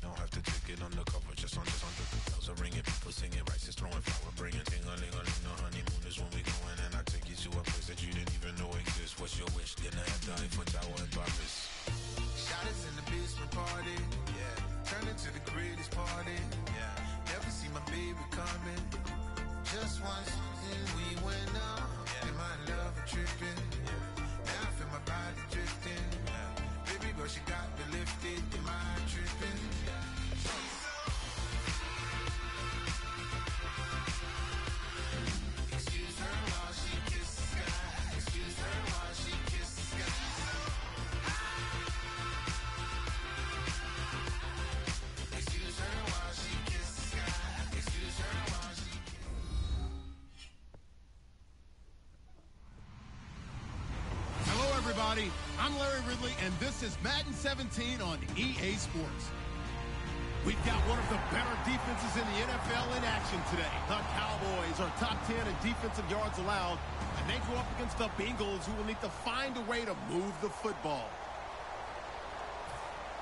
Don't have to take it undercover, just under the bells are ringing, people singing, rice is throwing, flower bringing, ting-a-ling-a-ling, the honeymoon is when we going, and I take you to a place that you didn't even know exists. What's your wish? Dinner at the Eiffel Tower in Paris. Shot us in the basement party, yeah. Turned into the greatest party, yeah. Never see my baby coming. Just once, and we went up, yeah. And my love a tripping, yeah. Now I feel my body drifting, yeah. Baby girl, she got me lifted, am I tripping? Excuse her while she kisses the sky. Excuse her while she kisses the sky. Excuse her while she kisses the sky. Excuse her while she Hello, everybody. I'm Larry Ridley, and this is Madden 17 on EA Sports. We've got one of the better defenses in the NFL in action today. The Cowboys are top 10 in defensive yards allowed, and they go up against the Bengals, who will need to find a way to move the football.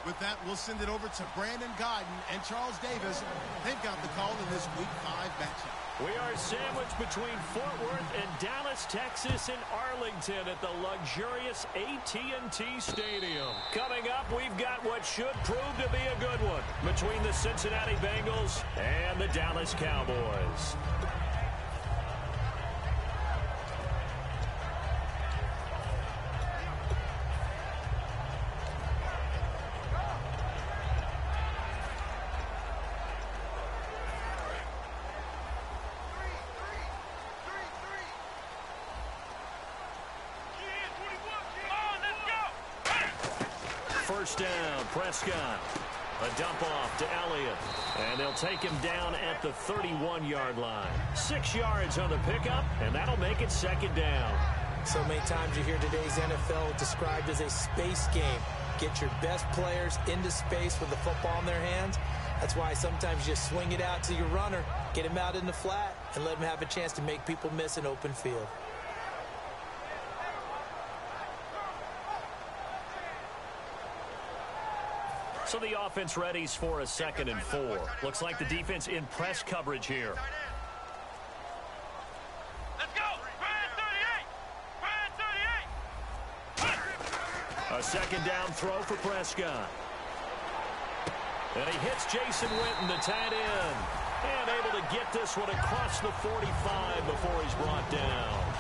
With that, we'll send it over to Brandon Godden and Charles Davis. They've got the call in this Week 5 matchup. We are sandwiched between Fort Worth and Dallas, Texas, and Arlington at the luxurious AT&T Stadium. Coming up, we've got what should prove to be a good one between the Cincinnati Bengals and the Dallas Cowboys. First down, Prescott. A dump off to Elliott. And they'll take him down at the 31-yard line. 6 yards on the pickup, and that'll make it second down. So many times you hear today's NFL described as a space game. Get your best players into space with the football in their hands. That's why sometimes you just swing it out to your runner, get him out in the flat, and let him have a chance to make people miss an open field. So the offense readies for a 2nd and 4. Looks like the defense in press coverage here. Let's go! Brian 38! Brian 38! A second down throw for Prescott. And he hits Jason Witten, the tight end. And able to get this one across the 45 before he's brought down.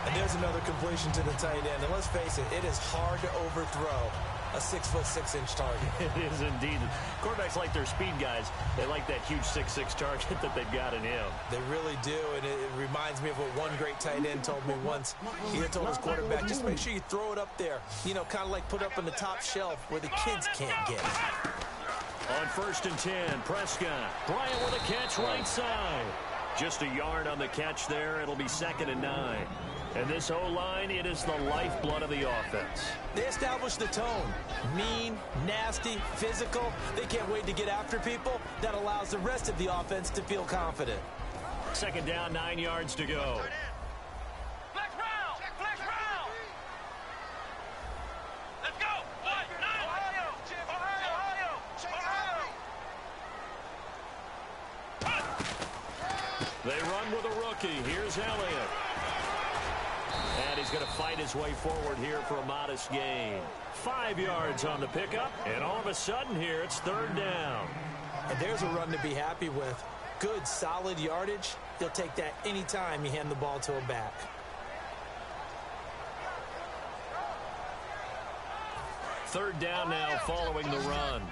And there's another completion to the tight end. And let's face it, it is hard to overthrow a 6'6" target. It is indeed. Quarterbacks like their speed guys. They like that huge 6'6" target that they've got in him. They really do, and it reminds me of what one great tight end told me once. He had told his quarterback, just make sure you throw it up there. You know, kind of like put up on the top shelf where the kids can't get it. On 1st and 10, Prescott. Bryant with a catch right side. Just a yard on the catch there. It'll be 2nd and 9. And this O-line, it is the lifeblood of the offense. They establish the tone. Mean, nasty, physical. They can't wait to get after people. That allows the rest of the offense to feel confident. 2nd down, 9 yards to go. Flex round! Flex round! Let's go! What? Ohio! Ohio! They run with a rookie. Here's Elliott. And he's going to fight his way forward here for a modest gain. 5 yards on the pickup, and all of a sudden here, it's 3rd down. And there's a run to be happy with. Good, solid yardage. You'll take that anytime you hand the ball to a back. Third down now following the run.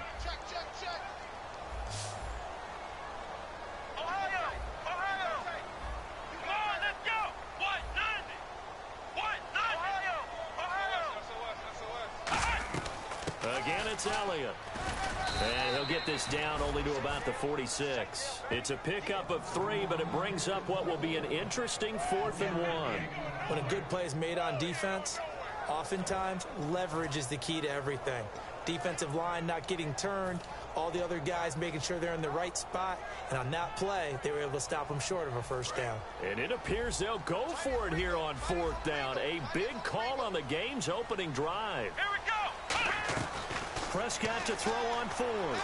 Again, it's Elliott. And he'll get this down only to about the 46. It's a pickup of 3, but it brings up what will be an interesting 4th and 1. When a good play is made on defense, oftentimes leverage is the key to everything. Defensive line not getting turned, all the other guys making sure they're in the right spot, and on that play, they were able to stop them short of a 1st down. And it appears they'll go for it here on 4th down. A big call on the game's opening drive. Here we go! Prescott to throw on 4th.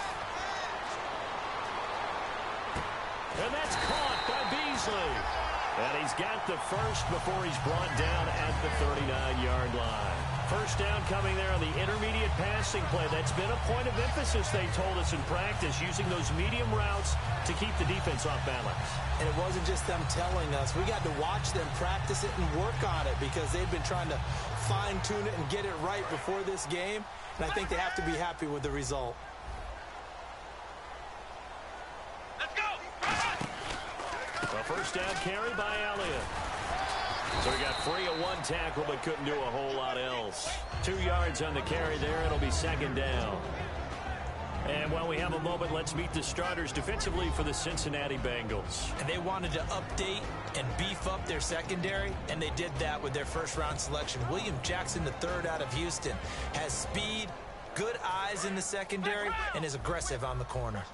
And that's caught by Beasley. And he's got the first before he's brought down at the 39-yard line. First down coming there on the intermediate passing play. That's been a point of emphasis, they told us in practice, using those medium routes to keep the defense off balance. And it wasn't just them telling us. We got to watch them practice it and work on it because they've been trying to fine-tune it and get it right before this game. And I think they have to be happy with the result. Let's go. A first down carry by Elliott. So he got free of one tackle but couldn't do a whole lot else. 2 yards on the carry there. It'll be second down. And while we have a moment, let's meet the starters defensively for the Cincinnati Bengals. And they wanted to update and beef up their secondary, and they did that with their first-round selection. William Jackson III out of Houston has speed, good eyes in the secondary, and is aggressive on the corner.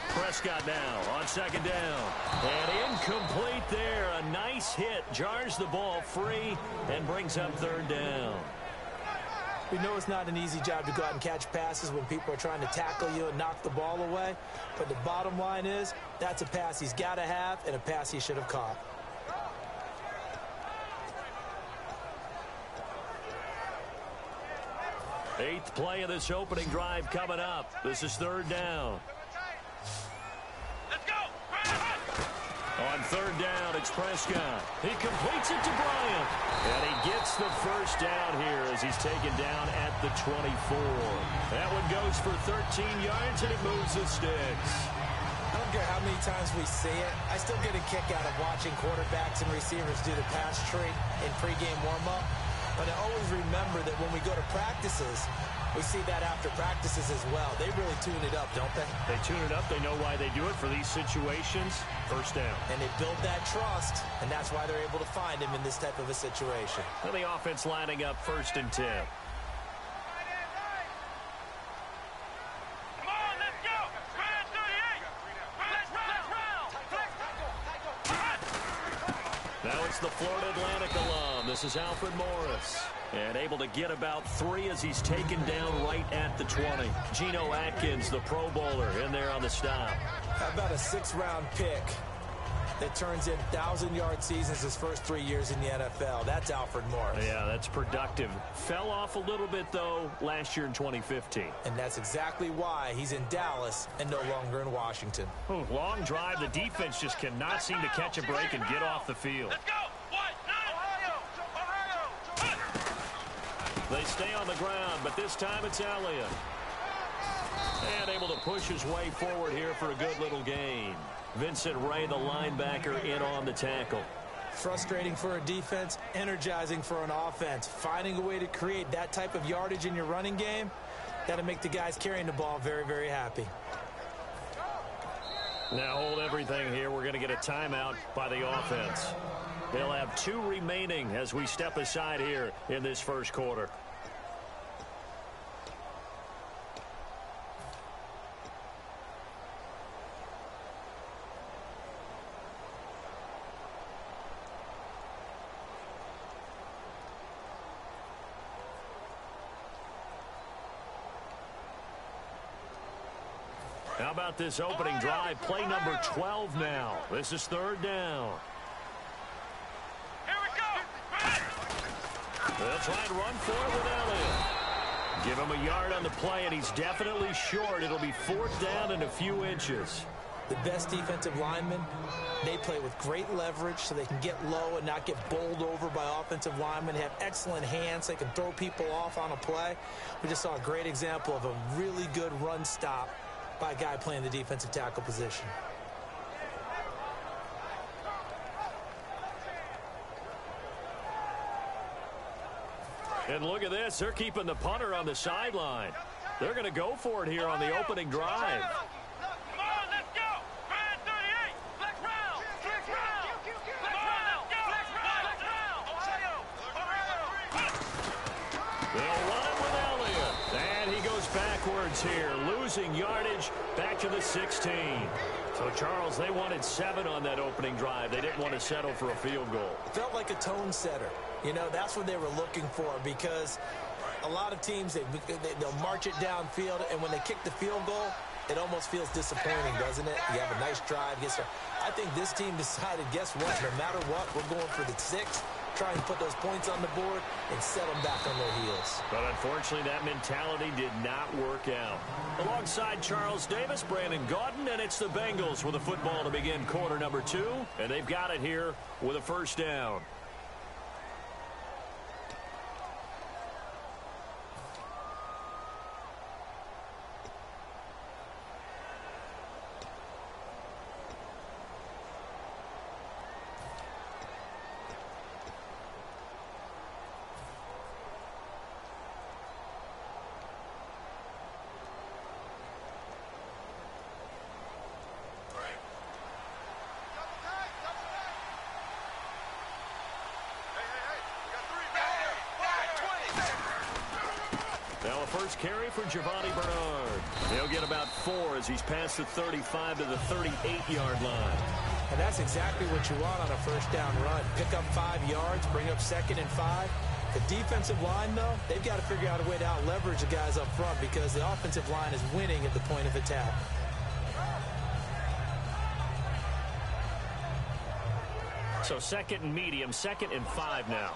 Prescott now on second down. And incomplete there. A nice hit. Jars the ball free and brings up third down. We know it's not an easy job to go out and catch passes when people are trying to tackle you and knock the ball away. But the bottom line is that's a pass he's got to have and a pass he should have caught. Eighth play of this opening drive coming up. This is third down. On third down, it's Prescott. He completes it to Bryant. And he gets the first down here as he's taken down at the 24. That one goes for 13 yards, and it moves the sticks. I don't care how many times we see it. I still get a kick out of watching quarterbacks and receivers do the pass tree in pregame warm-up. But I always remember that when we go to practices, we see that after practices as well. They really tune it up, don't they? They tune it up. They know why they do it for these situations. First down. And they build that trust, and that's why they're able to find him in this type of a situation. And the offense lining up 1st and 10. Come on, let's go. Grand 38. Now it's the Florida Atlantic alum. This is Alfred Morris. And able to get about 3 as he's taken down right at the 20. Geno Atkins, the Pro Bowler, in there on the stop. How about a 6th-round pick that turns in 1,000-yard seasons his first 3 years in the NFL? That's Alfred Morris. Yeah, that's productive. Fell off a little bit, though, last year in 2015. And that's exactly why he's in Dallas and no longer in Washington. Oh, long drive. The defense just cannot seem to catch a break and get off the field. Let's go. They stay on the ground, but this time it's Elliott. And able to push his way forward here for a good little gain. Vincent Ray, the linebacker, in on the tackle. Frustrating for a defense, energizing for an offense. Finding a way to create that type of yardage in your running game, that'll make the guys carrying the ball very, very happy. Now hold everything here. We're going to get a timeout by the offense. They'll have 2 remaining as we step aside here in this first quarter. How about this opening drive? Play number 12 now. This is third down. Here we go. They'll try and run for it with Elliott. Give him a yard on the play, and he's definitely short. It'll be 4th down and a few inches. The best defensive linemen, they play with great leverage so they can get low and not get bowled over by offensive linemen. They have excellent hands. They can throw people off on a play. We just saw a great example of a really good run stop by a guy playing the defensive tackle position. And look at this. They're keeping the punter on the sideline. They're going to go for it here on the opening drive. Come on, let's go. Grand 38. Flex round. Flex round. Come on, let's go. Flex round. They'll run it with Elliott. And he goes backwards here, losing yardage back to the 16. So, Charles, they wanted 7 on that opening drive. They didn't want to settle for a field goal. Felt like a tone setter. You know, that's what they were looking for because a lot of teams, they'll march it downfield, and when they kick the field goal, it almost feels disappointing, doesn't it? You have a nice drive. I think this team decided, guess what? No matter what, we're going for the 6, try and put those points on the board and set them back on their heels. But unfortunately, that mentality did not work out. Alongside Charles Davis, Brandon Gaudin, and it's the Bengals with a football to begin quarter number 2, and they've got it here with a first down. Now a first carry for Giovanni Bernard. He'll get about 4 as he's past the 35 to the 38-yard line. And that's exactly what you want on a first down run. Pick up 5 yards, bring up 2nd and 5. The defensive line, though, they've got to figure out a way to out-leverage the guys up front because the offensive line is winning at the point of attack. So 2nd and medium, 2nd and 5 now.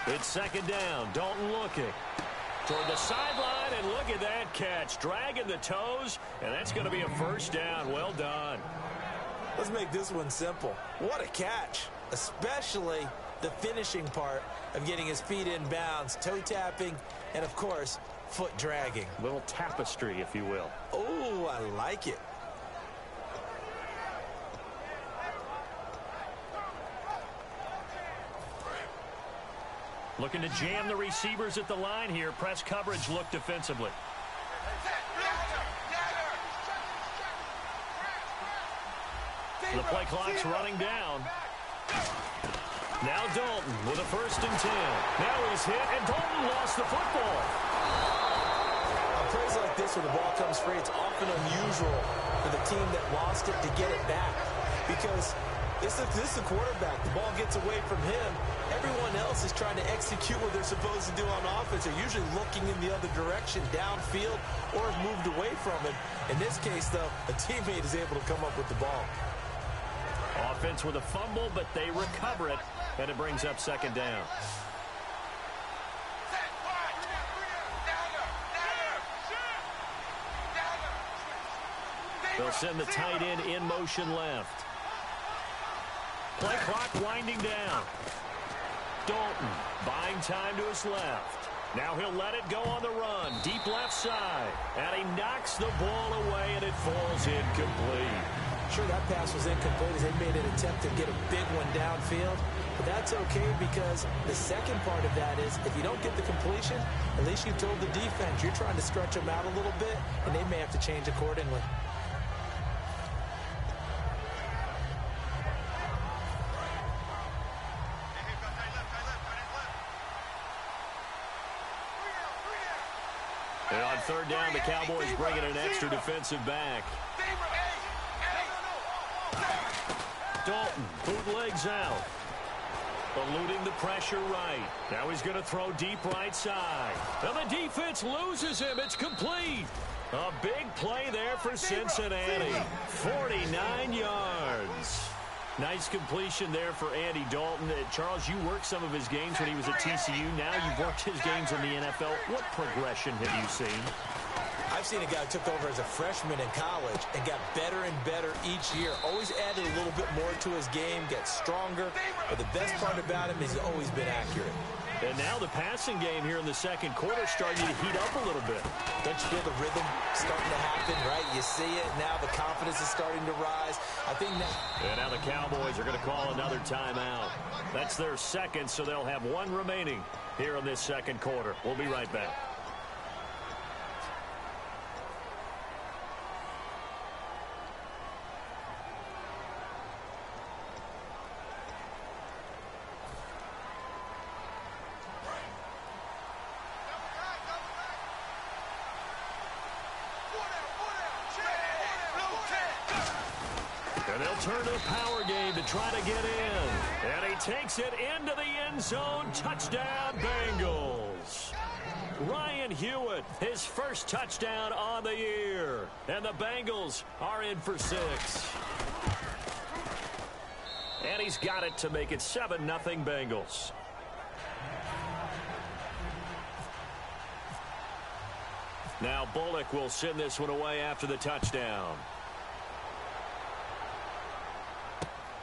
It's 2nd down. Dalton looking toward the sideline, and look at that catch. Dragging the toes, and that's going to be a first down. Well done. Let's make this one simple. What a catch, especially the finishing part of getting his feet in bounds, toe tapping, and, of course, foot dragging. Little tapestry, if you will. Oh, I like it. Looking to jam the receivers at the line here. Press coverage look defensively. The play clock's running down. Now Dalton with a 1st and 10. Now he's hit, and Dalton lost the football. On plays like this where the ball comes free, it's often unusual for the team that lost it to get it back because this is the quarterback. The ball gets away from him. Everyone else is trying to execute what they're supposed to do on offense. They're usually looking in the other direction, downfield, or have moved away from it. In this case, though, a teammate is able to come up with the ball. Offense with a fumble, but they recover it, and it brings up 2nd down. They'll send the tight end in motion left. Play clock winding down. Dalton buying time to his left. Now he'll let it go on the run. Deep left side. And he knocks the ball away, and it falls incomplete. Sure, that pass was incomplete as they made an attempt to get a big one downfield. But that's okay because the second part of that is if you don't get the completion, at least you told the defense you're trying to stretch them out a little bit, and they may have to change accordingly. And on 3rd down, the Cowboys bringing an extra defensive back. Dalton bootlegs out. Eluding the pressure right. Now he's going to throw deep right side. And the defense loses him. It's complete. A big play there for Cincinnati. 49 yards. Nice completion there for Andy Dalton. Charles, you worked some of his games when he was at TCU. Now you've worked his games in the NFL. What progression have you seen? I've seen a guy who took over as a freshman in college and got better and better each year. Always added a little bit more to his game, gets stronger. But the best part about him is he's always been accurate. And now the passing game here in the second quarter starting to heat up a little bit. Don't you feel the rhythm starting to happen, right? You see it. Now the confidence is starting to rise. I think now... And now the Cowboys are going to call another timeout. That's their second, so they'll have one remaining here in this second quarter. We'll be right back. And they'll turn to the power game to try to get in. And he takes it into the end zone. Touchdown, Bengals. Ryan Hewitt, his first touchdown on the year. And the Bengals are in for 6. And he's got it to make it 7-0 Bengals. Now Bullock will send this one away after the touchdown.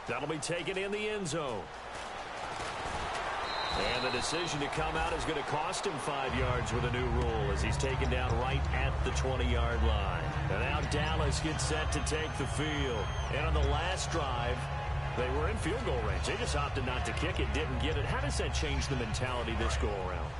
That'll be taken in the end zone. And the decision to come out is going to cost him 5 yards with a new rule as he's taken down right at the 20-yard line. And now Dallas gets set to take the field. And on the last drive, they were in field goal range. They just opted not to kick it, didn't get it. How does that change the mentality this go-around?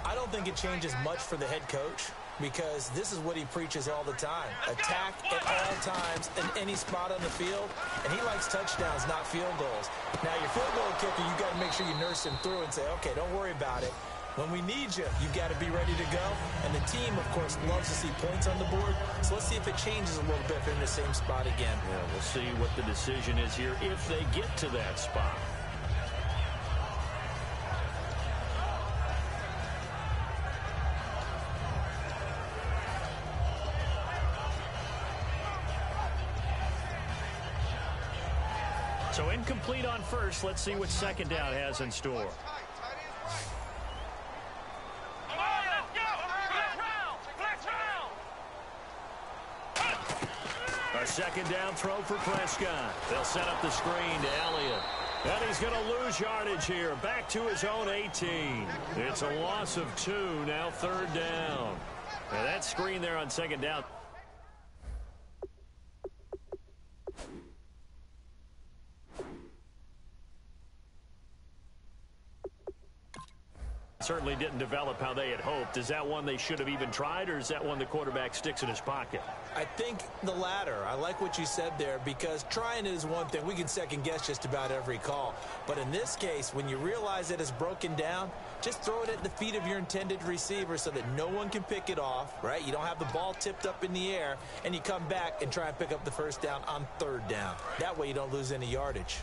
I don't think it changes much for the head coach, because this is what he preaches all the time. Attack at all times in any spot on the field, and he likes touchdowns, not field goals. Now, your field goal kicker, you got to make sure you nurse him through and say, okay, don't worry about it. When we need you, you've got to be ready to go. And the team, of course, loves to see points on the board. So let's see if it changes a little bit if they're in the same spot again. Yeah, we'll see what the decision is here if they get to that spot. So incomplete on first. Let's see what second down has in store. A second down throw for Prescott. They'll set up the screen to Elliott. And he's going to lose yardage here. Back to his own 18. It's a loss of 2. Now 3rd down. And that screen there on second down. Certainly didn't develop how they had hoped. Is that one they should have even tried, or is that one the quarterback sticks in his pocket? I think the latter. I like what you said there, because trying it is one thing. We can second guess just about every call. But in this case, when you realize that it's broken down, just throw it at the feet of your intended receiver so that no one can pick it off, right? You don't have the ball tipped up in the air, and you come back and try and pick up the first down on 3rd down. That way you don't lose any yardage.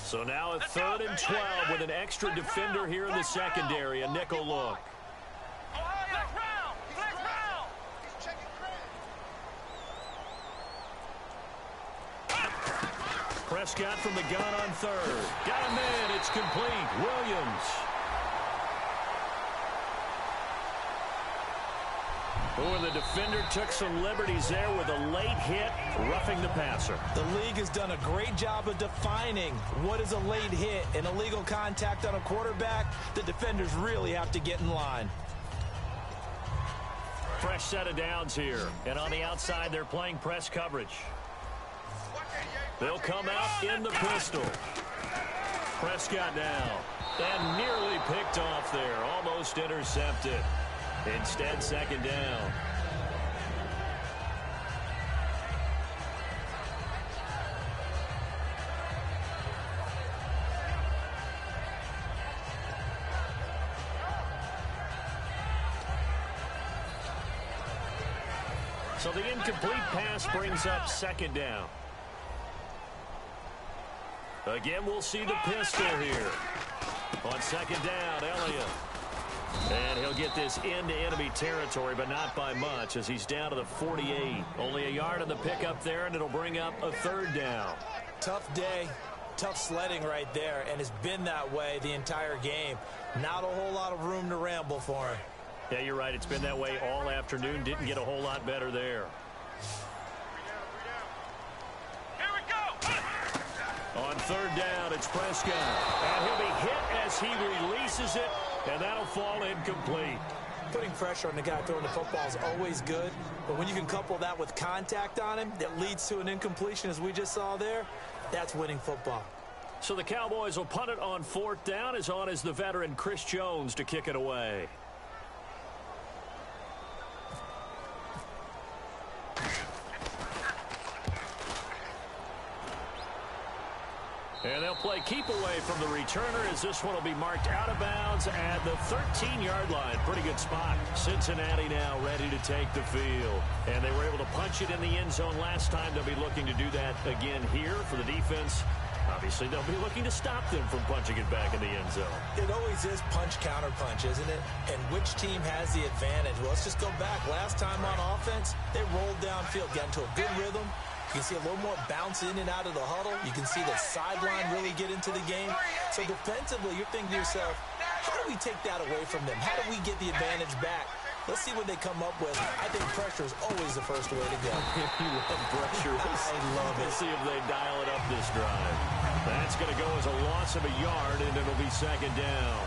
So now a 3rd and 12 with an extra defender here in the secondary, a nickel look. Prescott from the gun on 3rd. Got him in. It's complete. Williams. Oh, and the defender took some liberties there with a late hit, roughing the passer. The league has done a great job of defining what is a late hit. An illegal contact on a quarterback, the defenders really have to get in line. Fresh set of downs here. And on the outside, they're playing press coverage. They'll come out in the pistol. Prescott now. And nearly picked off there. Almost intercepted. Instead, second down. So the incomplete pass brings up second down. Again, we'll see the pistol here. On second down, Elliott. And he'll get this into enemy territory, but not by much, as he's down to the 48. Only a yard on the pickup there, and it'll bring up a 3rd down. Tough day, tough sledding right there, and it's been that way the entire game. Not a whole lot of room to ramble for him. Yeah, you're right. It's been that way all afternoon. Didn't get a whole lot better there. Here we go. On 3rd down, it's Prescott. And he'll be hit as he releases it. And that'll fall incomplete. Putting pressure on the guy throwing the football is always good, but when you can couple that with contact on him that leads to an incompletion, as we just saw there, that's winning football. So the Cowboys will punt it on 4th down. As on is the veteran Chris Jones to kick it away. And they'll play keep away from the returner as this one will be marked out of bounds at the 13-yard line. Pretty good spot. Cincinnati now ready to take the field. And they were able to punch it in the end zone last time. They'll be looking to do that again here for the defense. Obviously, they'll be looking to stop them from punching it back in the end zone. It always is punch-counter-punch, isn't it? And which team has the advantage? Well, let's just go back. Last time on offense, they rolled downfield, got into a good rhythm. You can see a little more bounce in and out of the huddle. You can see the sideline really get into the game. So defensively, you're thinking to yourself, how do we take that away from them? How do we get the advantage back? Let's see what they come up with. I think pressure is always the first way to go. You love pressure. I love it. Let's see if they dial it up this drive. That's going to go as a loss of a yard, and it'll be second down.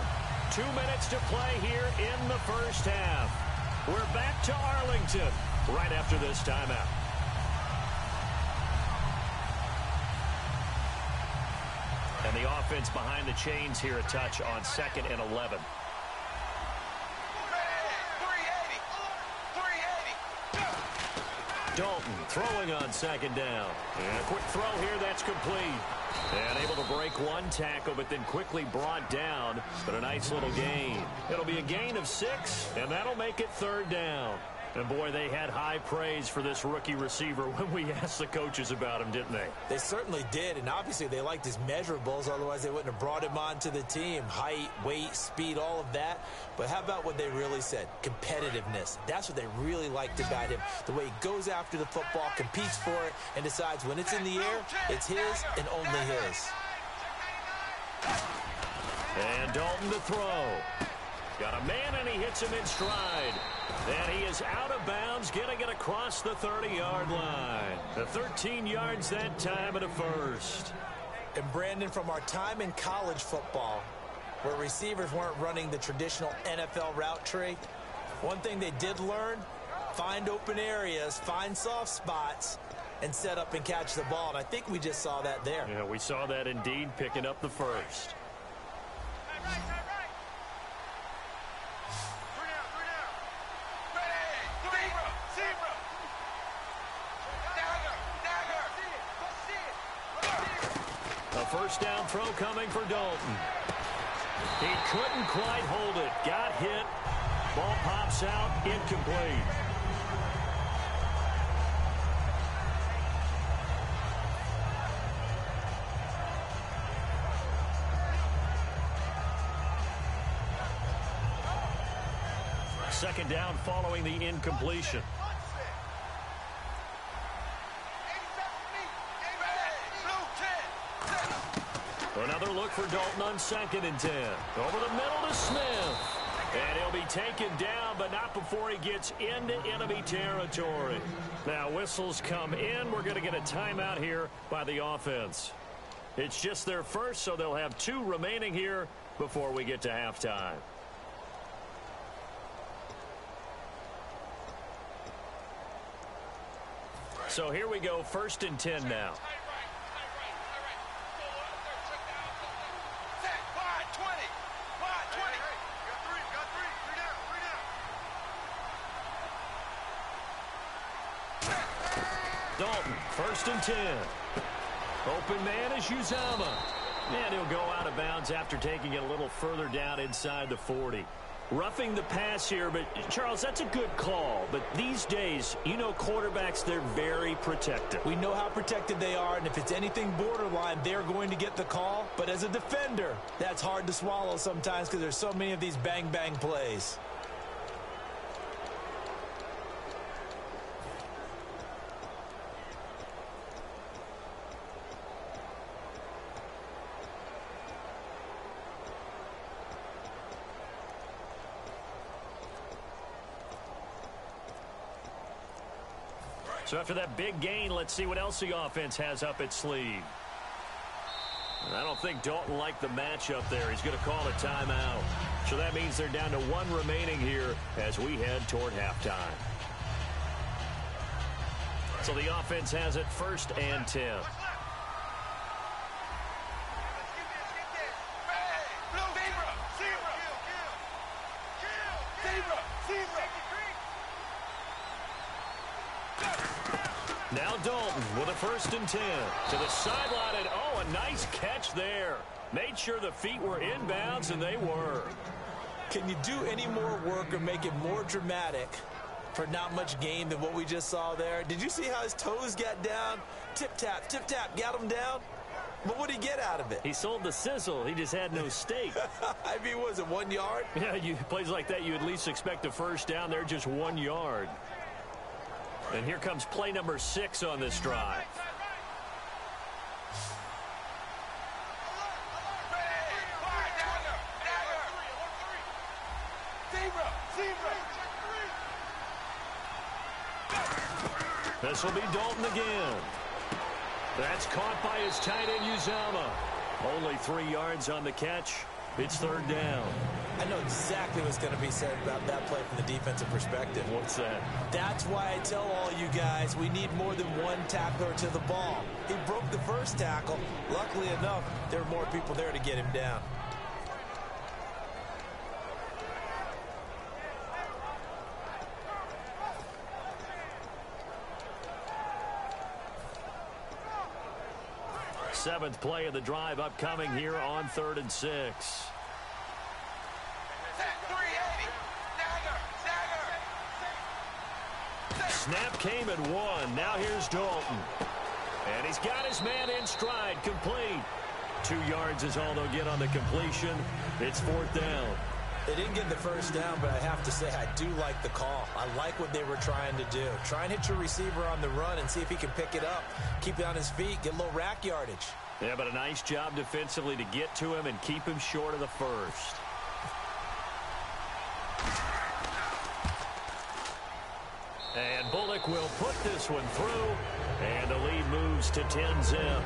2 minutes to play here in the first half. We're back to Arlington right after this timeout. And the offense behind the chains here a touch on 2nd and 11. Dalton throwing on 2nd down. And a quick throw here that's complete. And able to break one tackle, but then quickly brought down. But a nice little gain. It'll be a gain of 6, and that'll make it 3rd down. And, boy, they had high praise for this rookie receiver when we asked the coaches about him, didn't they? They certainly did, and obviously they liked his measurables. Otherwise, they wouldn't have brought him onto the team. Height, weight, speed, all of that. But how about what they really said? Competitiveness. That's what they really liked about him. The way he goes after the football, competes for it, and decides when it's in the air, it's his and only his. And Dalton to throw. Got a man, and he hits him in stride. And he is out of bounds, getting it across the 30-yard line. The 13 yards that time at a first. And, Brandon, from our time in college football, where receivers weren't running the traditional NFL route tree, one thing they did learn, find open areas, find soft spots, and set up and catch the ball. And I think we just saw that there. Yeah, we saw that indeed, picking up the first. First down throw coming for Dalton. He couldn't quite hold it. Got hit. Ball pops out. Incomplete. Second down following the incompletion. Another look for Dalton on 2nd and 10. Over the middle to Smith. And he'll be taken down, but not before he gets into enemy territory. Now, whistles come in. We're going to get a timeout here by the offense. It's just their first, so they'll have 2 remaining here before we get to halftime. So here we go, 1st and 10 now. Dalton, 1st and 10. Open man is Uzama. And he'll go out of bounds after taking it a little further down inside the 40. Roughing the pass here, but, Charles, that's a good call. But these days, you know quarterbacks, they're very protective. We know how protected they are, and if it's anything borderline, they're going to get the call. But as a defender, that's hard to swallow sometimes because there's so many of these bang-bang plays. So after that big gain, let's see what else the offense has up its sleeve. And I don't think Dalton liked the matchup there. He's going to call a timeout. So that means they're down to 1 remaining here as we head toward halftime. So the offense has it 1st and 10. Now Dalton with a 1st and 10. To the sideline, and oh, a nice catch there. Made sure the feet were inbounds, and they were. Can you do any more work or make it more dramatic for not much gain than what we just saw there? Did you see how his toes got down? Tip-tap, got him down. But what did he get out of it? He sold the sizzle. He just had no steak. I mean, was it 1 yard? Yeah, plays like that, you at least expect a first down. They're just 1 yard. And here comes play number 6 on this drive. This will be Dalton again. That's caught by his tight end, Uzama. Only 3 yards on the catch. It's 3rd down. I know exactly what's going to be said about that play from the defensive perspective. What's that? That's why I tell all you guys we need more than one tackler to the ball. He broke the first tackle. Luckily enough, there were more people there to get him down. Seventh play of the drive upcoming here on 3rd and 6. Snap came at 1. Now here's Dalton. And he's got his man in stride, complete. 2 yards is all they'll get on the completion. It's 4th down. They didn't get the first down, but I have to say I do like the call. I like what they were trying to do. Try and hit your receiver on the run and see if he can pick it up. Keep it on his feet, get a little rack yardage. Yeah, but a nice job defensively to get to him and keep him short of the first. And Bullock will put this one through, and the lead moves to 10-zip.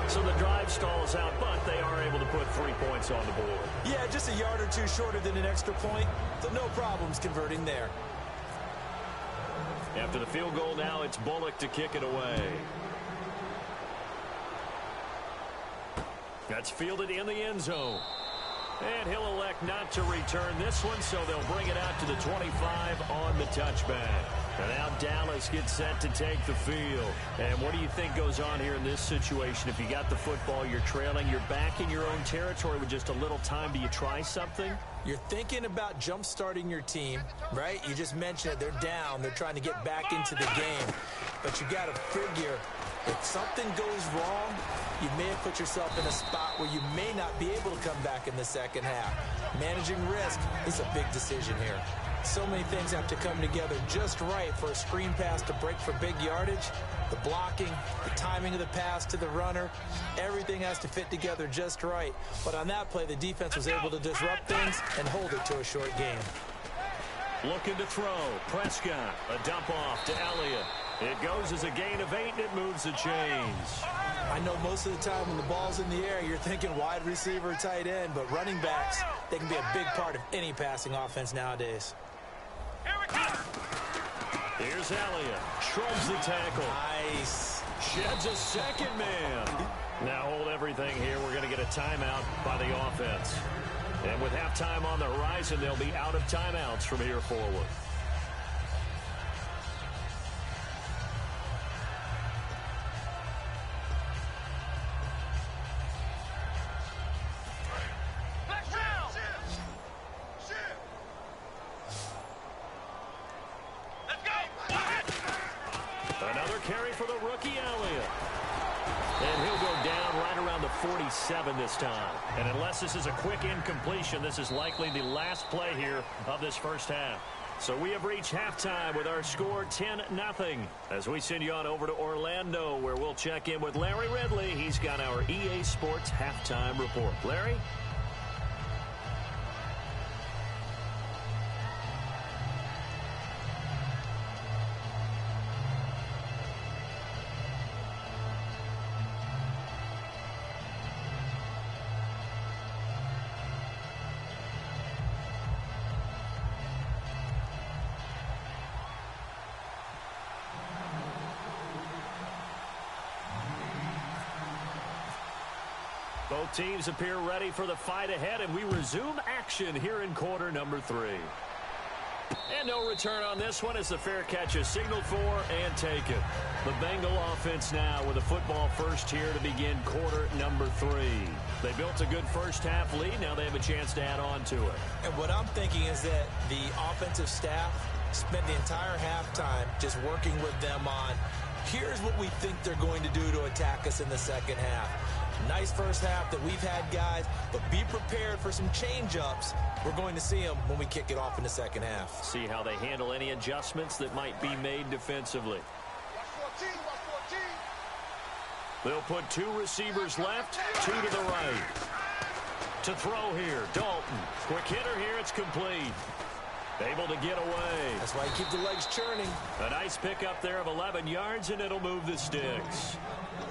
So the drive stalls out, but they are able to put 3 points on the board. Yeah, just a yard or two shorter than an extra point, so no problems converting there. After the field goal now, it's Bullock to kick it away. That's fielded in the end zone. And he'll elect not to return this one, so they'll bring it out to the 25 on the touchback. And now Dallas gets set to take the field. And what do you think goes on here in this situation? If you got the football, you're trailing, you're back in your own territory with just a little time. Do you try something? You're thinking about jump-starting your team, right? You just mentioned it. They're down. They're trying to get back into the game. But you got to figure if something goes wrong, you may have put yourself in a spot where you may not be able to come back in the second half. Managing risk is a big decision here. So many things have to come together just right for a screen pass to break for big yardage. The blocking, the timing of the pass to the runner, everything has to fit together just right. But on that play, the defense was able to disrupt things and hold it to a short game. Looking to throw. Prescott, a dump off to Elliott. It goes as a gain of 8, and it moves the chains. I know most of the time when the ball's in the air, you're thinking wide receiver, tight end, but running backs, they can be a big part of any passing offense nowadays. Here's Elliott. Shrugs the tackle. Nice. Sheds a second man. Now hold everything here. We're going to get a timeout by the offense. And with halftime on the horizon, they'll be out of timeouts from here forward. Another carry for the rookie Elliott. And he'll go down right around the 47 this time. And unless this is a quick incompletion, this is likely the last play here of this first half. So we have reached halftime with our score 10-0. As we send you on over to Orlando, where we'll check in with Larry Ridley. He's got our EA Sports halftime report. Larry? Both teams appear ready for the fight ahead, and we resume action here in quarter number 3. And no return on this one as the fair catch is signaled for and taken. The Bengal offense now with a football first here to begin quarter number 3. They built a good first-half lead. Now they have a chance to add on to it. And what I'm thinking is that the offensive staff spent the entire halftime just working with them on, here's what we think they're going to do to attack us in the second half. Nice first half that we've had, guys, but be prepared for some change-ups. We're going to see them when we kick it off in the second half. See how they handle any adjustments that might be made defensively. They'll put 2 receivers left, 2 to the right. To throw here, Dalton. Quick hitter here, it's complete. Able to get away. That's why you keep the legs churning. A nice pickup there of 11 yards, and it'll move the sticks.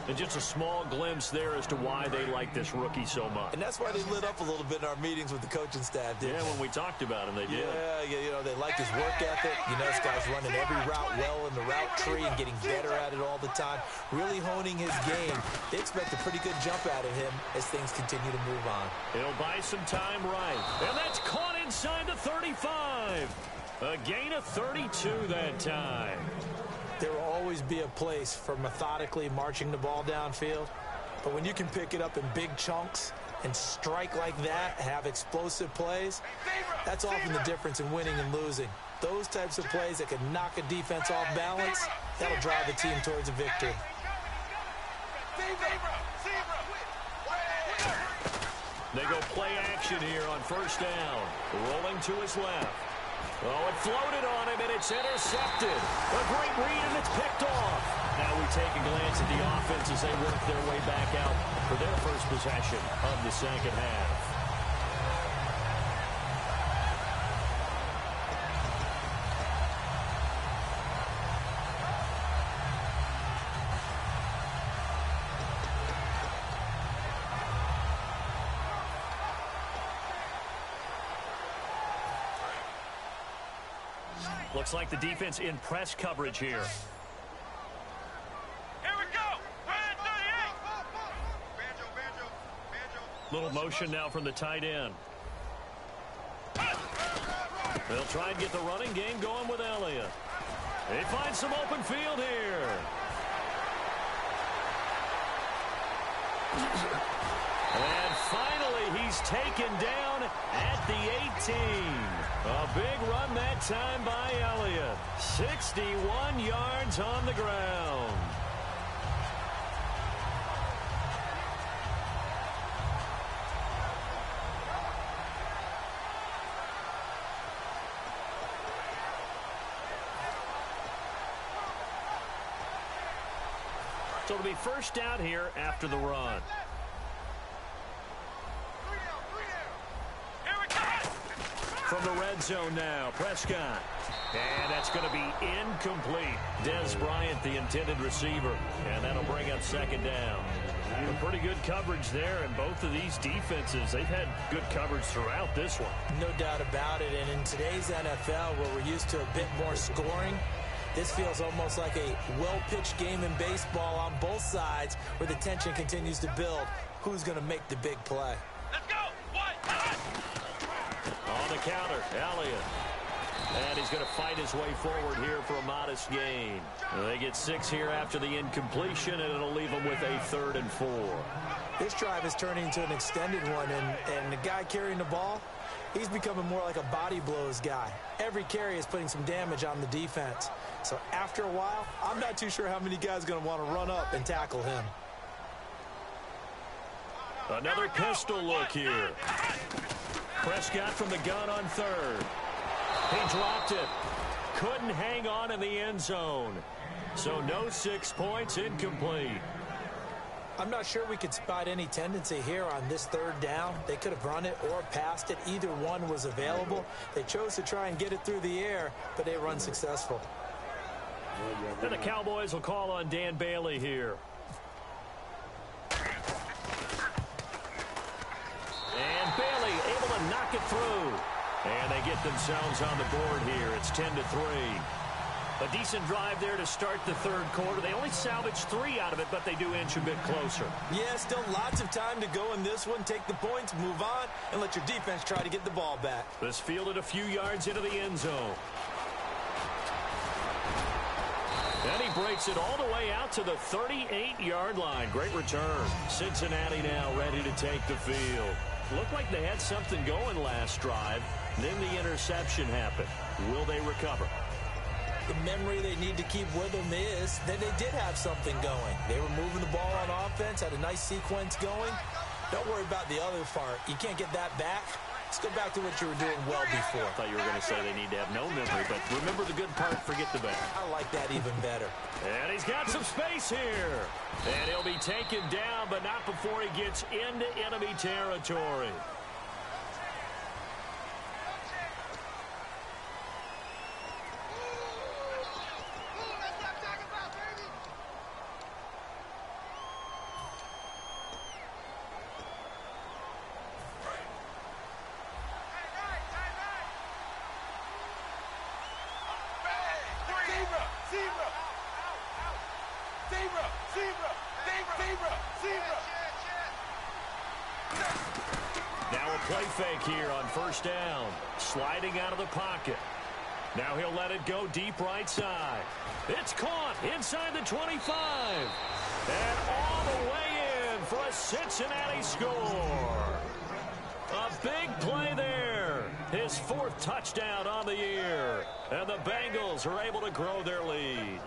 And just a small glimpse there as to why they like this rookie so much. And that's why they lit up a little bit in our meetings with the coaching staff, didn't they? When we talked about him, they did. Yeah, you know, they like his work ethic. You know, this guy's running every route well in the route tree and getting better at it all the time, really honing his game. They expect a pretty good jump out of him as things continue to move on. He'll buy some time right. And that's caught inside the 35. A gain of 32 that time. There will always be a place for methodically marching the ball downfield. But when you can pick it up in big chunks and strike like that, have explosive plays, that's often the difference in winning and losing. Those types of plays that can knock a defense off balance, that'll drive a team towards a victory. They go play action here on first down. Rolling to his left. Oh, it floated on him, and it's intercepted. A great read, and it's picked off. Now we take a glance at the offense as they work their way back out for their first possession of the second half. Looks like the defense in press coverage here. Here we go. Little motion now from the tight end. They'll try and get the running game going with Elliott. They find some open field here. And finally, he's taken down at the 18. A big run that time by Elliott. 61 yards on the ground. So it'll be first down here after the run. From the red zone now, Prescott. And that's going to be incomplete. Des Bryant, the intended receiver. And that'll bring up second down. A pretty good coverage there, and both of these defenses, they've had good coverage throughout this one. No doubt about it, and in today's NFL, where we're used to a bit more scoring, this feels almost like a well-pitched game in baseball on both sides, where the tension continues to build. Who's going to make the big play? Let's go. On the counter, Elliott. And he's going to fight his way forward here for a modest gain. They get 6 here after the incompletion, and it'll leave them with a 3rd and 4. This drive is turning into an extended one, and the guy carrying the ball, he's becoming more like a body blows guy. Every carry is putting some damage on the defense. So after a while, I'm not too sure how many guys are going to want to run up and tackle him. Another pistol look here. Prescott from the gun on 3rd. He dropped it. Couldn't hang on in the end zone. So no 6 points, incomplete. I'm not sure we could spot any tendency here on this 3rd down. They could have run it or passed it. Either one was available. They chose to try and get it through the air, but they were unsuccessful. And the Cowboys will call on Dan Bailey here. And Bailey able to knock it through. And they get themselves on the board here. It's 10-3. A decent drive there to start the 3rd quarter. They only salvaged 3 out of it, but they do inch a bit closer. Yeah, still lots of time to go in this one. Take the points, move on, and let your defense try to get the ball back. This fielded a few yards into the end zone. And he breaks it all the way out to the 38-yard line. Great return. Cincinnati now ready to take the field. Looked like they had something going last drive. Then the interception happened. Will they recover? The memory they need to keep with them is that they did have something going. They were moving the ball on offense, had a nice sequence going. Don't worry about the other part. You can't get that back. Let's go back to what you were doing well before. I thought you were going to say they need to have no memory, but remember the good part, forget the bad. I like that even better. And he's got some space here. And he'll be taken down, but not before he gets into enemy territory. Now a play fake here on first down. Sliding out of the pocket. Now he'll let it go deep right side. It's caught inside the 25. And all the way in for a Cincinnati score. A big play there. His 4th touchdown on the year. And the Bengals are able to grow their lead.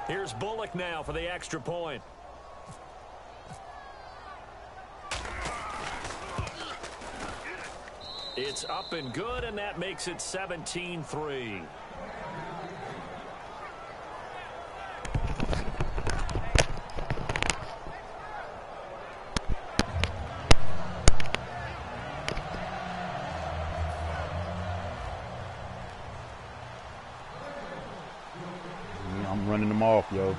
Here's Bullock now for the extra point. It's up and good, and that makes it 17-3. I'm running them off, yo.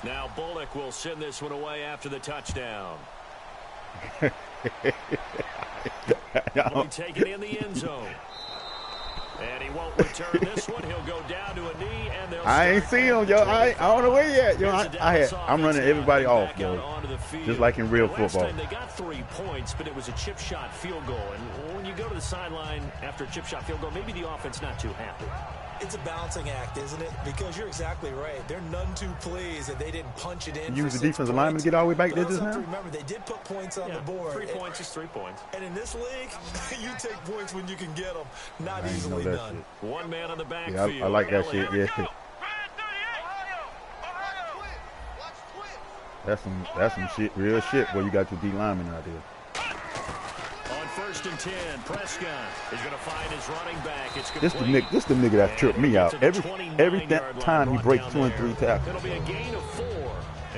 Now Bullock will send this one away after the touchdown. He'll be taken in the end zone. And he won't return this one. He'll go down to a knee, and they'll I ain't seen him, yo. I don't know where yet, yo. I'm running everybody off, yo. Just like in real football. Last time they got 3 points, but it was a chip shot field goal. And when you go to the sideline after a chip shot field goal, maybe the offense not too happy. It's a balancing act, isn't it? Because you're exactly right. They're none too pleased that they didn't punch it in. Use the defensive lineman to get all the way back there just now? Remember, they did put points on the board. 3 points is 3 points. And in this league, you take points when you can get them. Not easily done. Shit. One man on the backfield. Yeah, I like that shit, yeah. That's some shit, real shit, boy. You got your D lineman out there. On 1st and 10, Prescott is going to find his running back. It's This the nigga that tripped me out. Every time he breaks 2 and 3 tackles. It'll be a gain of 4,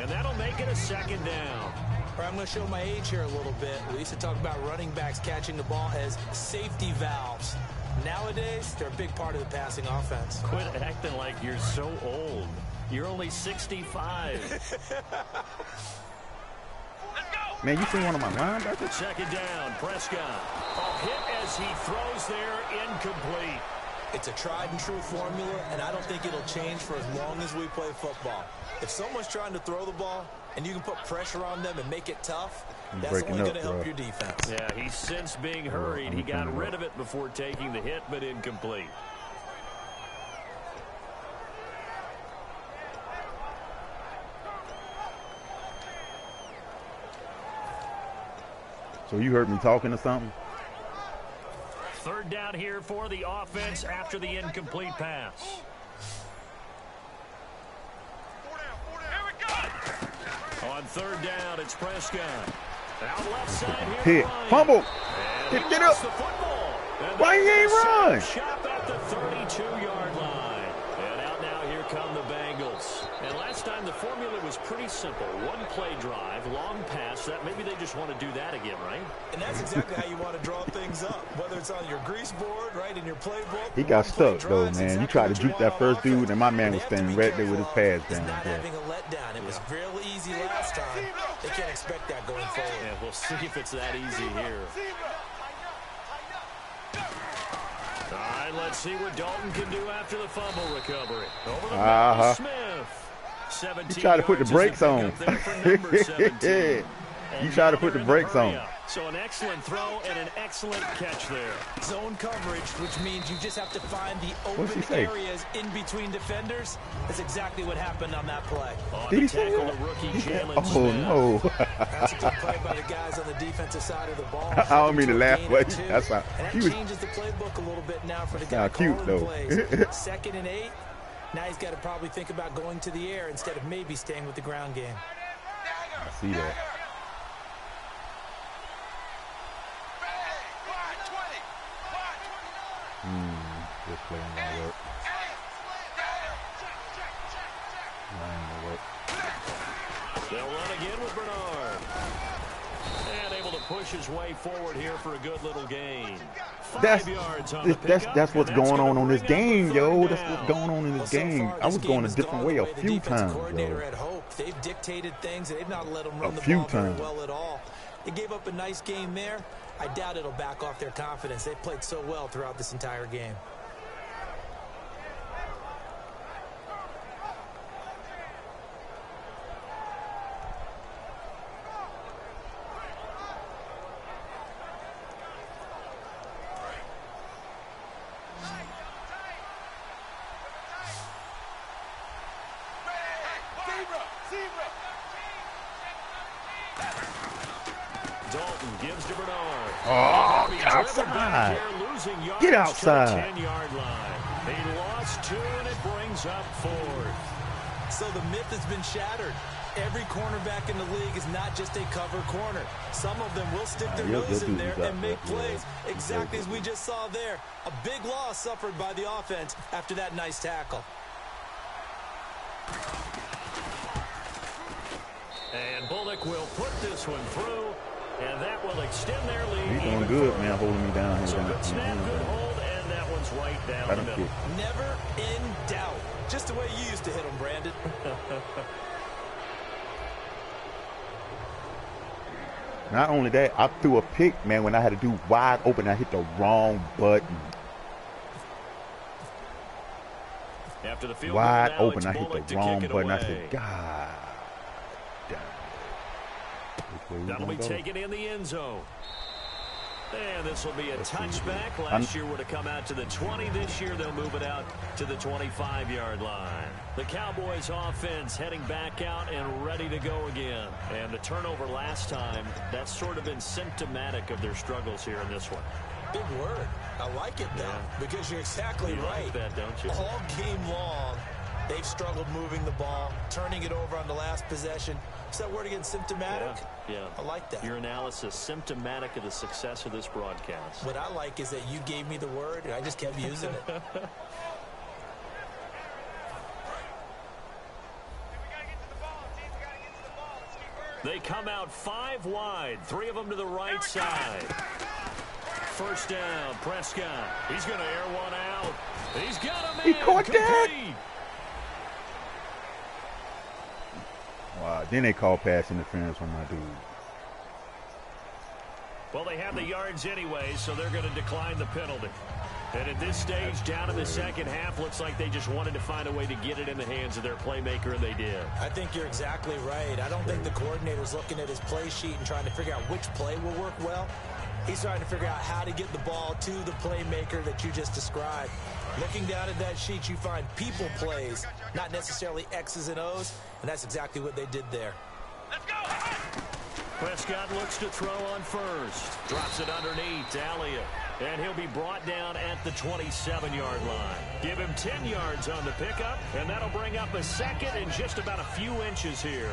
and that'll make it a 2nd down. I'm going to show my age here a little bit. We used to talk about running backs catching the ball as safety valves. Nowadays, they're a big part of the passing offense. Quit acting like you're so old. You're only 65. Man, you seen one of my linebackers? 2nd down, Prescott. A hit as he throws there, incomplete. It's a tried and true formula, and I don't think it'll change for as long as we play football. If someone's trying to throw the ball and you can put pressure on them and make it tough, that's only going to help your defense. Yeah, he's since being hurried. He got rid of it before taking the hit, but incomplete. So you heard me talking or something? 3rd down here for the offense after the incomplete pass. On 3rd down, it's Prescott. Out left side here. Hit. Fumble. Get up. Why you ain't run? Shot at the 32-yard line. And out now, here come the Bengals. And last time the formula was pretty simple. 1 play drive, long pass. That maybe they just want to do that again, right? And that's exactly how you want to draw things up. Whether it's on your grease board, right, in your playbook. He got stuck, though, man. You tried to juke that first dude, and my man was standing right there with his pads down. Not having a letdown. It was real easy last time. They can't expect that going forward. Yeah, we'll see if it's that easy here. All right, let's see what Dalton can do after the fumble recovery. Over the middle, Smith. 17 You try to put the brakes on. You try to put the brakes on. So an excellent throw and an excellent catch there. Zone coverage, which means you just have to find the open areas in between defenders. That's exactly what happened on that play. Did he say that? Oh, no. That's a good play by the guys on the defensive side of the ball. I don't mean to laugh, but that's how. And that changes the playbook a little bit now for the guy cute, calling though. plays. 2nd and 8. Now he's got to probably think about going to the air instead of maybe staying with the ground game. I see that. Good play on my work. They'll run again with Bernard. And able to push his way forward here for a good little gain. 5 yards on the pickup, that's what's going on this game, yo. That's what's going on in this game. I was going a different way a few times, yo. They've dictated things, and they've not let them run the ball very well at all. They gave up a nice game there. I doubt it'll back off their confidence. They've played so well throughout this entire game. Dalton gives to Bernard. Oh, get outside. Get outside. 10-yard line. He lost 2, and it brings up 4th. So the myth has been shattered. Every cornerback in the league is not just a cover corner. Some of them will stick their nose in there and make plays, exactly as we just saw there. A big loss suffered by the offense after that nice tackle. And Bullock will put this one through, and that will extend their lead. He's doing good, man, holding me down. So good snap, good hold, and that one's right down the middle. Never in doubt. Just the way you used to hit them, Brandon. Not only that, I threw a pick, man, when I had to do wide open. I hit the wrong button. After the field wide goal, open, I hit the wrong button. I said, God. That'll be taken in the end zone. And this will be a touchback. Last year would have come out to the 20. This year they'll move it out to the 25-yard line. The Cowboys offense heading back out and ready to go again. And the turnover last time, that's sort of been symptomatic of their struggles here in this one. Big word. I like it, though, because you're exactly right. Like that, don't you? All game long, they've struggled moving the ball, turning it over on the last possession. Is that word again, symptomatic? Yeah. I like that. Your analysis, symptomatic of the success of this broadcast. What I like is that you gave me the word, and I just kept using it. They come out 5 wide, 3 of them to the right side. First down, Prescott. He's going to air one out. He's got a man. He caught that. Wow, then they call pass interference on my dude. Well, they have the yards anyway, so they're going to decline the penalty. And at this stage, down in the second half, looks like they just wanted to find a way to get it in the hands of their playmaker, and they did. I think you're exactly right. I don't think the coordinator's looking at his play sheet and trying to figure out which play will work well. He's trying to figure out how to get the ball to the playmaker that you just described. Looking down at that sheet, you find people plays, not necessarily X's and O's, and that's exactly what they did there. Let's go! Prescott looks to throw on first. Drops it underneath to Elliott. And he'll be brought down at the 27-yard line. Give him 10 yards on the pickup, and that'll bring up a second and just about a few inches here.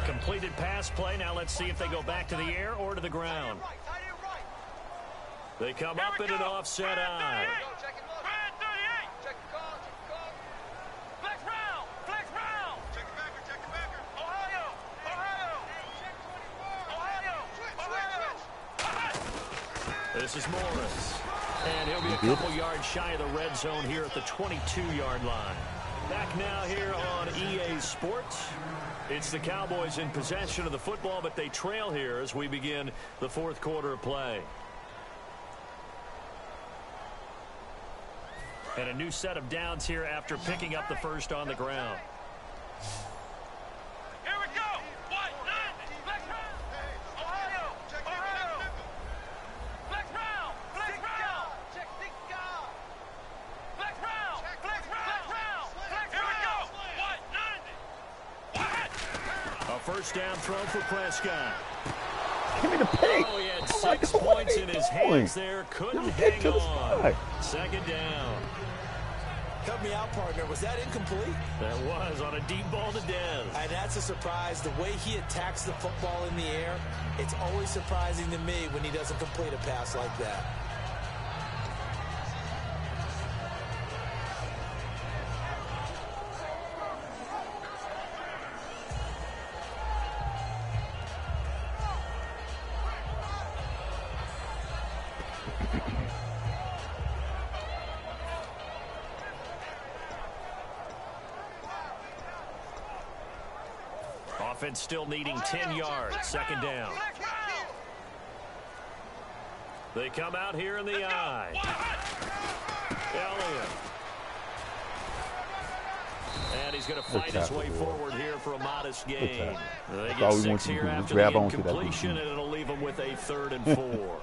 Completed pass play. Now let's see if they go back to the air or to the ground. They come up in an offset eye. This is Morris. And he'll be a couple yards shy of the red zone here at the 22-yard line. Back now here on EA Sports. It's the Cowboys in possession of the football, but they trail here as we begin the fourth quarter of play. And a new set of downs here after picking up the first on the ground. Here we go. White, nine, flex round. Ohio, Ohio. Flex round, flex round. Check six guard. Flex round, flex round, flex round. Here we go. White, nine. White. A first down throw for Prescott. Give me the pick. Oh, he had 6 points in his hands there. Couldn't hang on. Second down. Help me out, partner. Was that incomplete? That was on a deep ball to Dez. And that's a surprise. The way he attacks the football in the air, it's always surprising to me when he doesn't complete a pass like that. Offense still needing 10 yards. Second down. They come out here in the eye. Elliott. And he's going to fight his way forward here for a modest gain. They get 6 here after the incompletion, and it'll leave them with a 3rd and 4.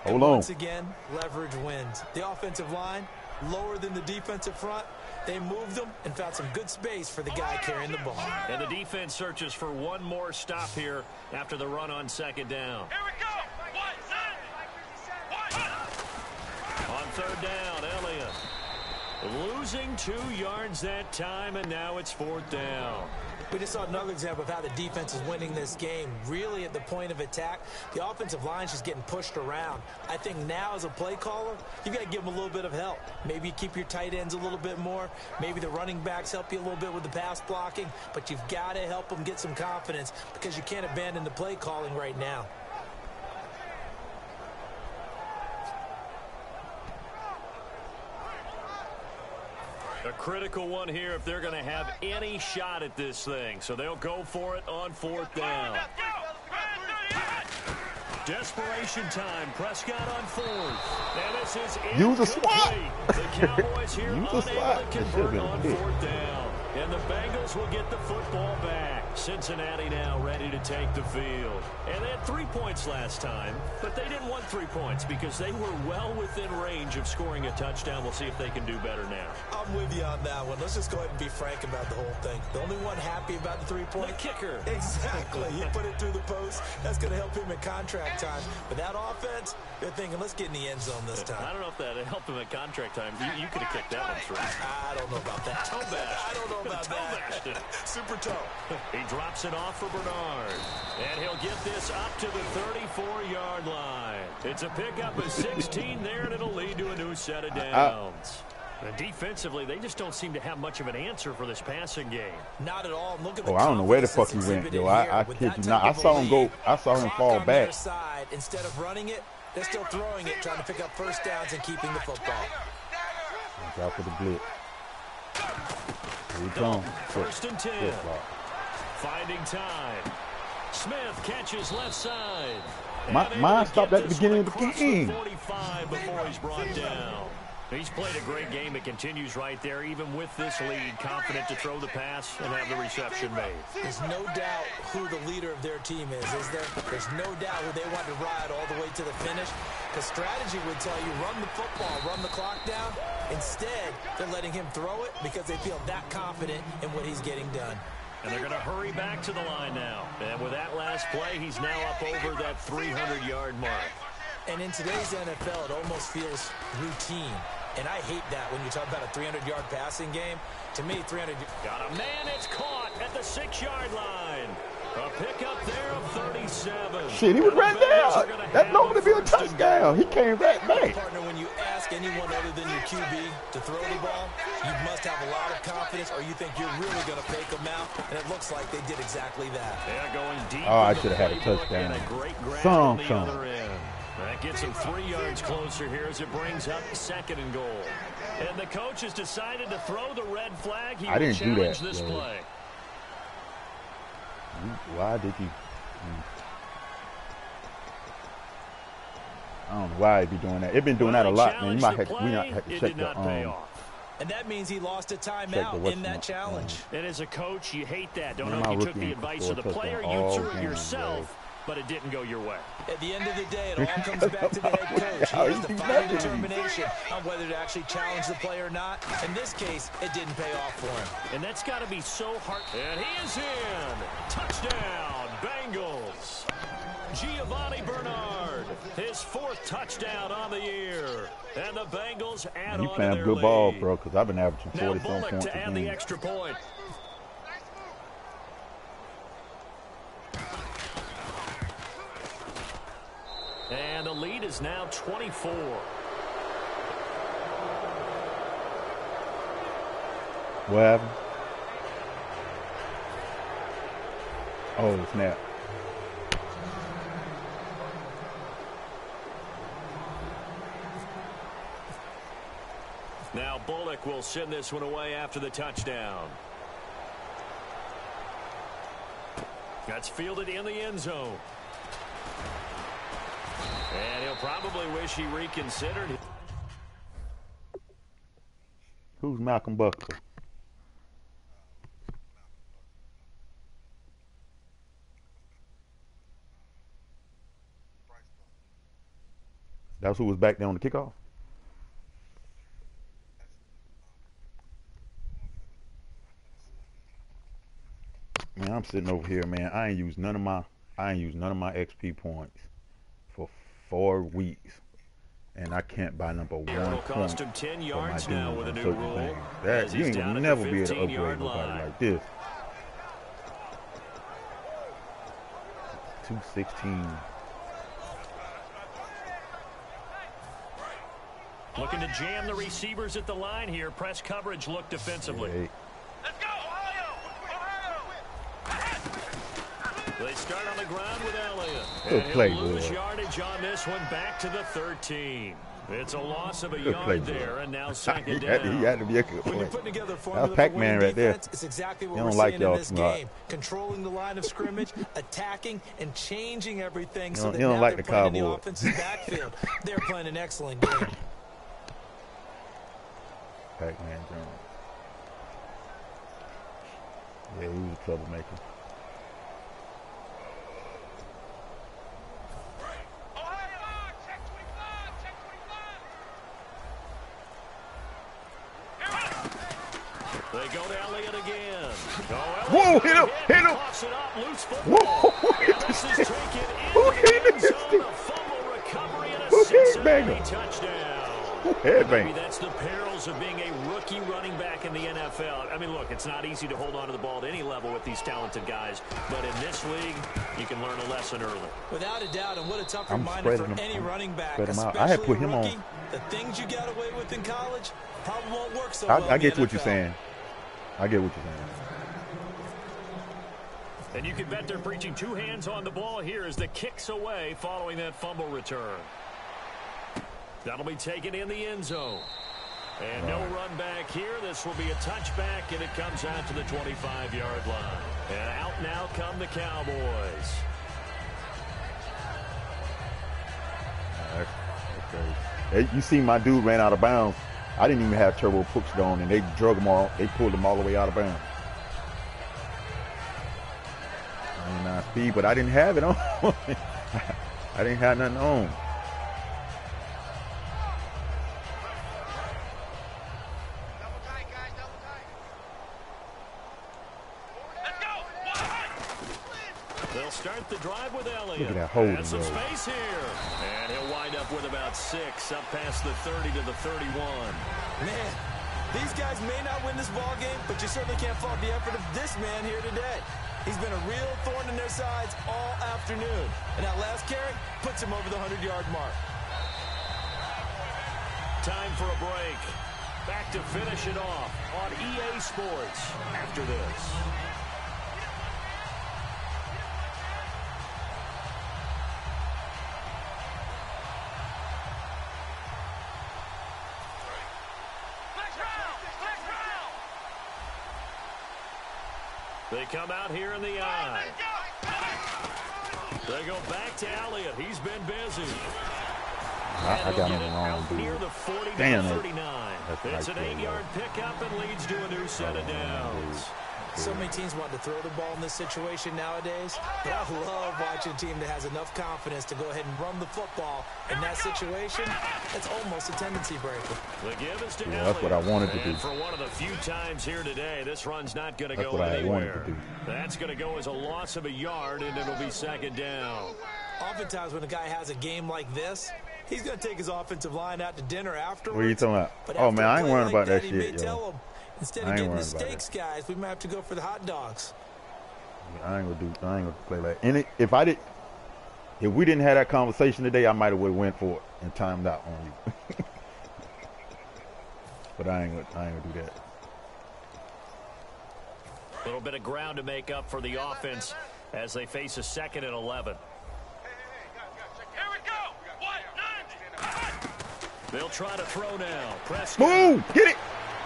Hold on. Once again, leverage wins. The offensive line, lower than the defensive front. They moved them and found some good space for the guy carrying the ball. And the defense searches for one more stop here after the run on second down. Here we go. On third down, Elliott losing 2 yards that time, and now it's 4th down. We just saw another example of how the defense is winning this game. Really at the point of attack, the offensive line's just getting pushed around. I think now as a play caller, you've got to give them a little bit of help. Maybe you keep your tight ends a little bit more. Maybe the running backs help you a little bit with the pass blocking. But you've got to help them get some confidence because you can't abandon the play calling right now. A critical one here if they're going to have any shot at this thing. So they'll go for it on 4th down. Desperation time. Prescott on 4th. And this is use a swat. The Cowboys here use unable a swat. to convert on 4th down. And the Bengals will get the football back. Cincinnati now ready to take the field. And they had 3 points last time, but they didn't want 3 points because they were well within range of scoring a touchdown. We'll see if they can do better now. I'm with you on that one. Let's just go ahead and be frank about the whole thing. The only one happy about the 3-point. The kicker. Exactly. He put it through the post. That's going to help him in contract time. But that offense, they're thinking, let's get in the end zone this time. I don't know if that helped him at contract time. You could have kicked that one through. I don't know about that. Toe bash. I don't know about that. Super toe. He drops it off for Bernard. And he'll get this up to the 34-yard line. It's a pickup of 16 there, and it'll lead to a new set of downs. And defensively, they just don't seem to have much of an answer for this passing game. Not at all. Look at the I don't know where the fuck he went, yo. I kid you not. I saw him go. I saw him fall back. Side, instead of running it, they're still throwing it, trying to pick up first downs and keeping the football. Drop for the blitz. Here he comes. 1st and 10. Finding time. Smith catches left side. Mine stopped at the beginning of the game. 45 before he's brought down. He's played a great game. It continues right there, even with this lead, confident to throw the pass and have the reception made. There's no doubt who the leader of their team is there? There's no doubt who they want to ride all the way to the finish. The strategy would tell you, run the football, run the clock down. Instead, they're letting him throw it because they feel that confident in what he's getting done. And they're going to hurry back to the line now. And with that last play, he's now up over that 300-yard mark. And in today's NFL, it almost feels routine. And I hate that when you talk about a 300-yard passing game. To me, 300... Got a man, it's caught at the 6-yard line. A pickup there of 37. Shit, he was right there. That normally be a touchdown. He came right back. Partner, when you ask anyone other than your QB to throw the ball, you must have a lot of confidence, or you think you're really going to fake them out. And it looks like they did exactly that. They're going deep. Oh, I should have had a touchdown. And a great grab on the other end. That gets him 3 yards closer here as it brings up 2nd and goal. And the coach has decided to throw the red flag. He will challenge this play. Why did you? I don't know why he'd be doing that. It's been doing that a lot, man. You might have to check the And that means he lost a timeout in that challenge. And as a coach, you hate that. Don't know if you took the advice of the player. You threw it yourself, but it didn't go your way. At the end of the day, it all comes back to the head coach. He has the final determination on whether to actually challenge the play or not. In this case, it didn't pay off for him. And that's got to be so hard. And he is in. Touchdown, Bengals. Giovanni Bernard, his 4th touchdown on the year. And the Bengals add on to their lead. You playing a good ball, bro, because I've been averaging 40-some points to add the extra point. And the lead is now 24. What happened? Oh, snap. Now Bullock will send this one away after the touchdown. That's fielded in the end zone. And he'll probably wish he reconsidered. Who's Malcolm Buckler? That's who was back there on the kickoff? Man, I'm sitting over here, man. I ain't used none of my XP points for 4 weeks, and I can't buy number 1 point. Cost him 10 yards now with a new rule. That you ain't gonna never be able to upgrade nobody like this. 216. Looking to jam the receivers at the line here. Press coverage look defensively. Hey. Let's go, Ohio! They start on the ground with Elliott. Good play, he'll lose boy. yardage on this one back to the 13. It's a loss of a Good play, yard there, and now 2nd he down. had to be a good When you're play. putting together a formula That's Pac-Man for right there. defense, it's exactly what They we're don't like seeing y'all in this smart. game. Controlling the line of scrimmage, attacking, and changing everything so that you don't now like they're the playing in the Cowboys. offensive backfield. They're playing an excellent game. Pac-Man Jones. Yeah, he was a troublemaker. They go to Elliott again. Whoa, hit him, hit him. Toss it up, loose football. Whoa, This is taken Who into the hit end this zone. thing? A fumble recovery and a Who hit Cincinnati Banger? touchdown. Headbang. Maybe that's the perils of being a rookie running back in the NFL. I mean, look, it's not easy to hold on to the ball at any level with these talented guys, but in this league, you can learn a lesson early. Without a doubt, and what a tough I'm reminder for spreading any him. running back, Spread him out. especially I had put him a rookie. on. The things you got away with in college probably won't work so well I in get the what you're NFL. saying. I get what you're saying. And you can bet they're preaching 2 hands on the ball here as the kick's away following that fumble return. That'll be taken in the end zone. And no run back here. This will be a touchback, and it comes out to the 25-yard line. And out now come the Cowboys. That's crazy. You see my dude ran out of bounds. I didn't even have turbo pucks on, and they drug him all. They pulled him all the way out of bounds. 99 speed, but I didn't have it on. I didn't have nothing on. They'll start the drive with Elliott. Look at that holding, And some bro. space here. And he'll wind up with about 6 up past the 30 to the 31. Man, these guys may not win this ball game, but you certainly can't fault the effort of this man here today. He's been a real thorn in their sides all afternoon. And that last carry puts him over the 100-yard mark. Time for a break. Back to finish it off on EA Sports after this. They come out here in the eye. They go back to Elliott. He's been busy. I got him wrong, dude. Near the 40 Damn to it. 39. That's It's an 8-yard pickup and leads to a new set of downs. So many teams want to throw the ball in this situation nowadays, but I love watching a team that has enough confidence to go ahead and run the football. In that situation, it's almost a tendency breaker. The give is to Yeah, that's what I wanted to do. And for one of the few times here today, this run's not going to That's go what I anywhere. wanted to do. That's going to go as a loss of a yard, and it'll be second down. Oftentimes when a guy has a game like this, he's going to take his offensive line out to dinner afterwards. What are you talking about? But Oh, after man, a I ain't play worrying like about that he may shit, tell yo. him, instead I of ain't getting the worrying about steaks, guys, we might have to go for the hot dogs. I ain't gonna play like. And if we didn't have that conversation today, I might have went for it and timed out on you. But I ain't gonna do that. A little bit of ground to make up for the offense as they face a 2nd and 11. Here we go. 190. They'll try to throw now. Prescott. Boom! Get it!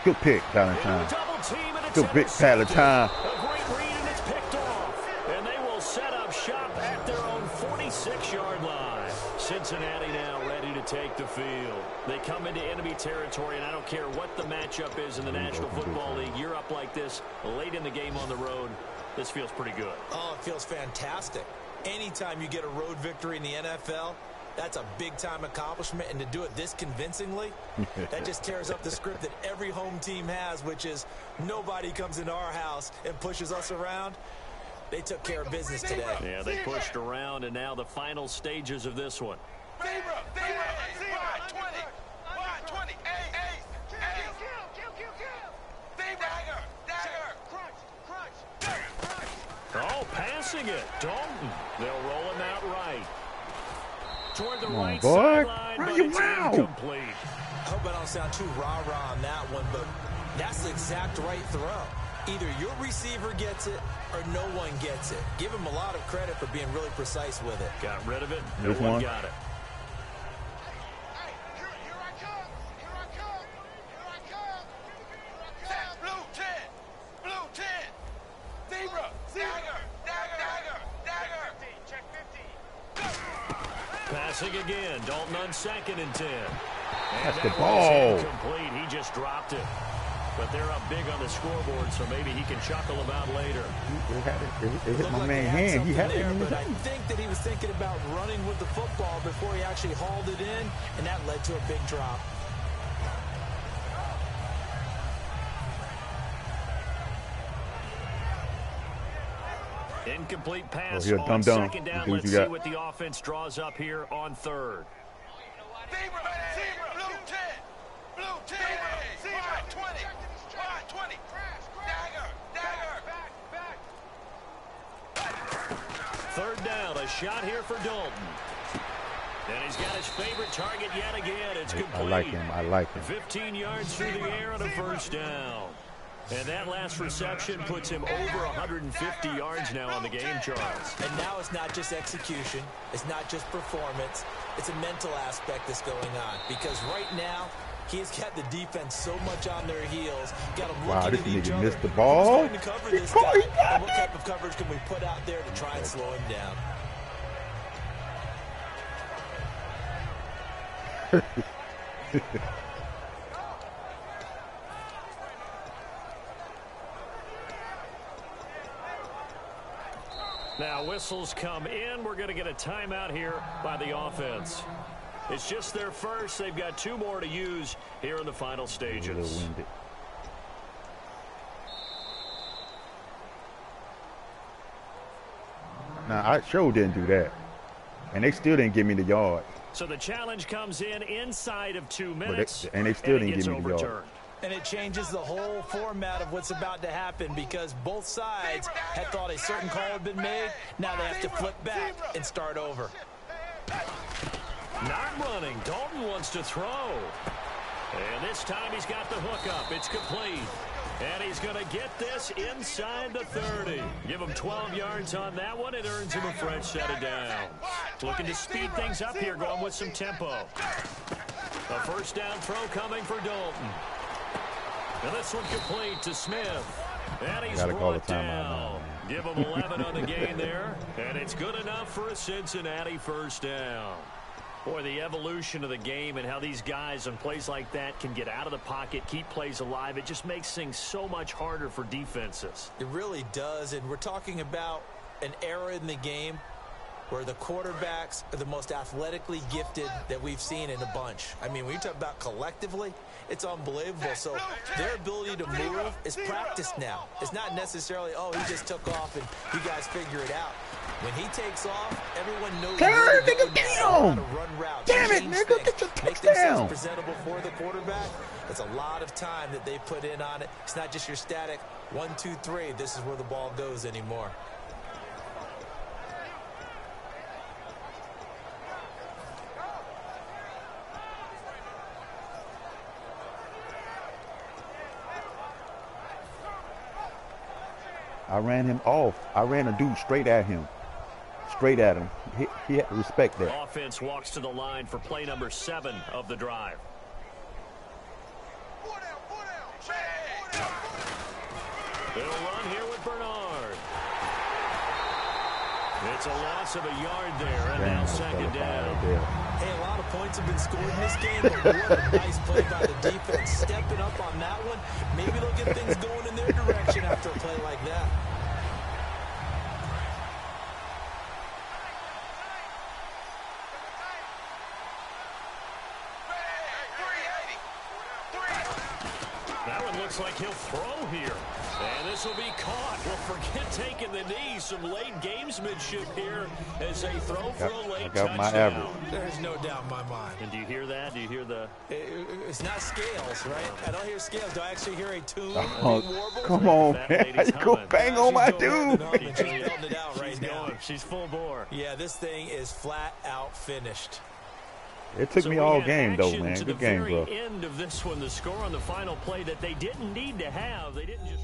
Good pick, Valentine. Double team and it's Good pick, intercepted. Valentine. A great read and it's picked off. And they will set up shop at their own 46-yard line. Cincinnati now ready to take the field. They come into enemy territory, and I don't care what the matchup is in the National Football League. You're up like this late in the game on the road. This feels pretty good. Oh, it feels fantastic. Anytime you get a road victory in the NFL, that's a big-time accomplishment, and to do it this convincingly, that just tears up the script that every home team has, which is nobody comes into our house and pushes us around. They took care of business today. Yeah, they pushed around, and now the final stages of this one. Zebra. 20. 20. Oh, passing it. Dalton. They'll roll him out right. Toward the Come on, right boy. sideline, Run but you it's out. incomplete. I hope I don't sound too rah-rah on that one, but that's the exact right throw. Either your receiver gets it or no one gets it. Give him a lot of credit for being really precise with it. Got rid of it. No Which one one? got it. Passing again. Dalton on 2nd and 10. That's And the that ball. was incomplete. He just dropped it. But they're up big on the scoreboard, so maybe he can chuckle about later. It hit my Looked like man they had hand. He something had it there, in his but I hand. think that he was thinking about running with the football before he actually hauled it in, and that led to a big drop. Incomplete pass here, on dum-dum. 2nd down. See what Let's you see got. what the offense draws up here on 3rd. Third down, a shot here for Dalton. And he's got his favorite target yet again. It's complete. I like him. I like him. 15 yards through the air on a first down. And that last reception puts him over 150 yards now on the game, Charles. And now it's not just execution. It's not just performance. It's a mental aspect that's going on. Because right now, he's got the defense so much on their heels. Got them Wow, looking this at each nigga other. missed the ball. Who's going to cover this He guy? got And what type of coverage can we put out there to try and slow him down? Now whistles come in. We're going to get a timeout here by the offense. It's just their first. They've got 2 more to use here in the final A stages. little winded. Now, I sure didn't do that. And they still didn't give me the yard. So the challenge comes in inside of 2 minutes. and they still and it didn't gets give me the yard. overturned. And it changes the whole format of what's about to happen because both sides had thought a certain call had been made. Now they have to flip back and start over. Not running. Dalton wants to throw. And this time he's got the hook up. It's complete. And he's going to get this inside the 30. Give him 12 yards on that one. It earns him a fresh set of downs. Looking to speed things up here, going with some tempo. A first down throw coming for Dalton. And this one complete to Smith. And he's Gotta call a brought timeout now, down. man. Give him 11 on the game there, and it's good enough for a Cincinnati first down. Boy, the evolution of the game and how these guys on plays like that can get out of the pocket, keep plays alive, it just makes things so much harder for defenses. It really does, and we're talking about an era in the game where the quarterbacks are the most athletically gifted that we've seen in a bunch. I mean, when you talk about collectively, it's unbelievable. So their ability to move is practiced now. It's not necessarily, oh, he just took off and you guys figure it out. When he takes off, everyone knows where to go now, how to run routes. Damn it, nigga, get your Make touchdown. themselves presentable for the quarterback. It's a lot of time that they put in on it. It's not just your static 1, 2, 3. This is where the ball goes anymore. I ran him off. I ran a dude straight at him. Straight at him. He had to respect that. Offense walks to the line for play number 7 of the drive. They'll run here with Bernard. It's a loss of a yard there, and now second down. Hey, a lot of points have been scored in this game, but what a nice play by the defense. Stepping up on that one. Maybe they'll get things going in their direction after a play like that. That one looks like he'll throw here. And this will be caught. Well, forget taking the knee. Some late gamesmanship here as they throw for a late touchdown. My average. There's no doubt in my mind. And do you hear that? Do you hear the... It's not scales, right? I don't hear scales. Do I actually hear a tune? Oh, come on, man. You go bang on my dude. She's building it out right now. She's full bore. Yeah, this thing is flat out finished. It took me all game, though, man. Good game, bro. To the very end of this one, the score on the final play that they didn't need to have. They didn't just...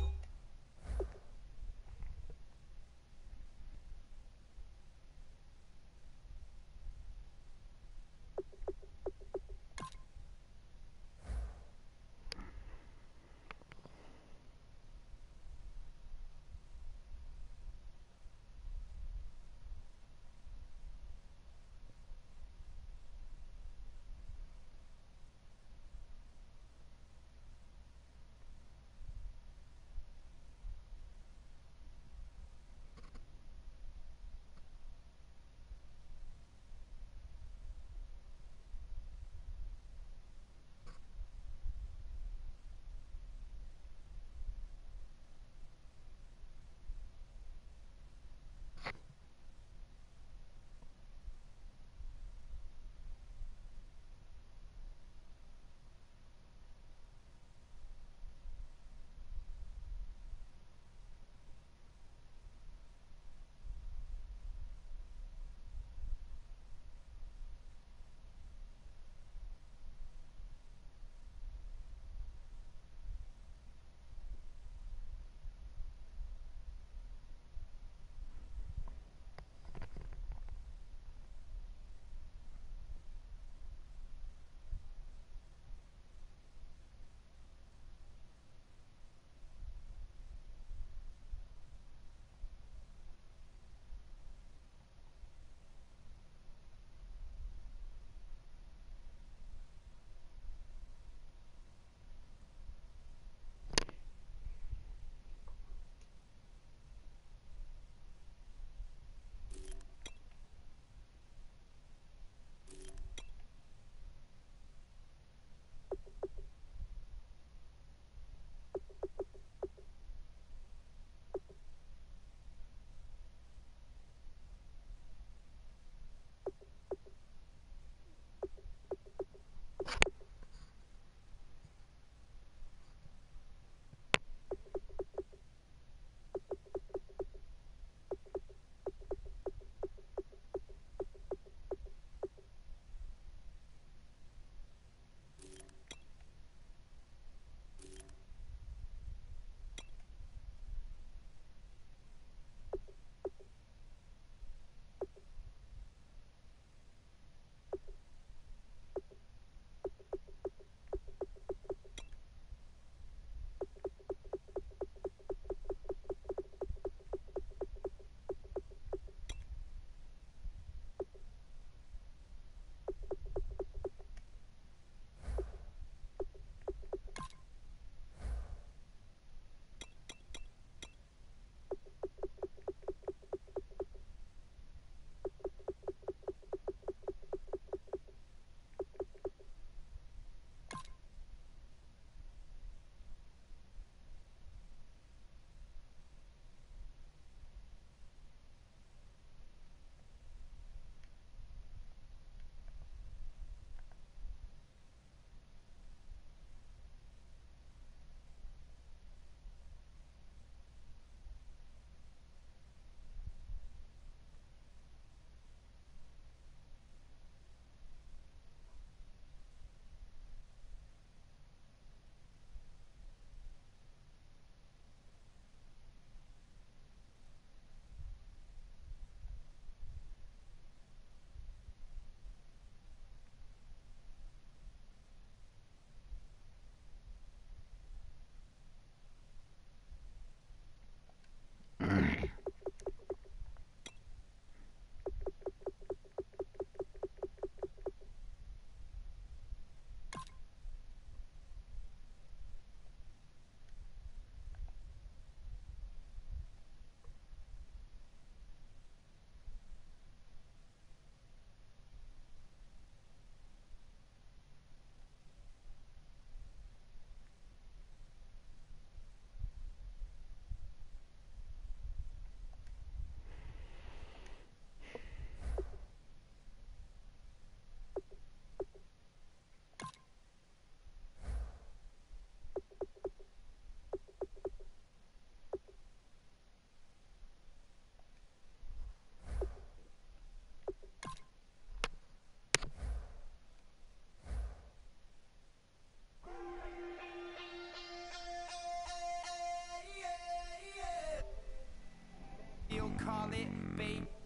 call it baby.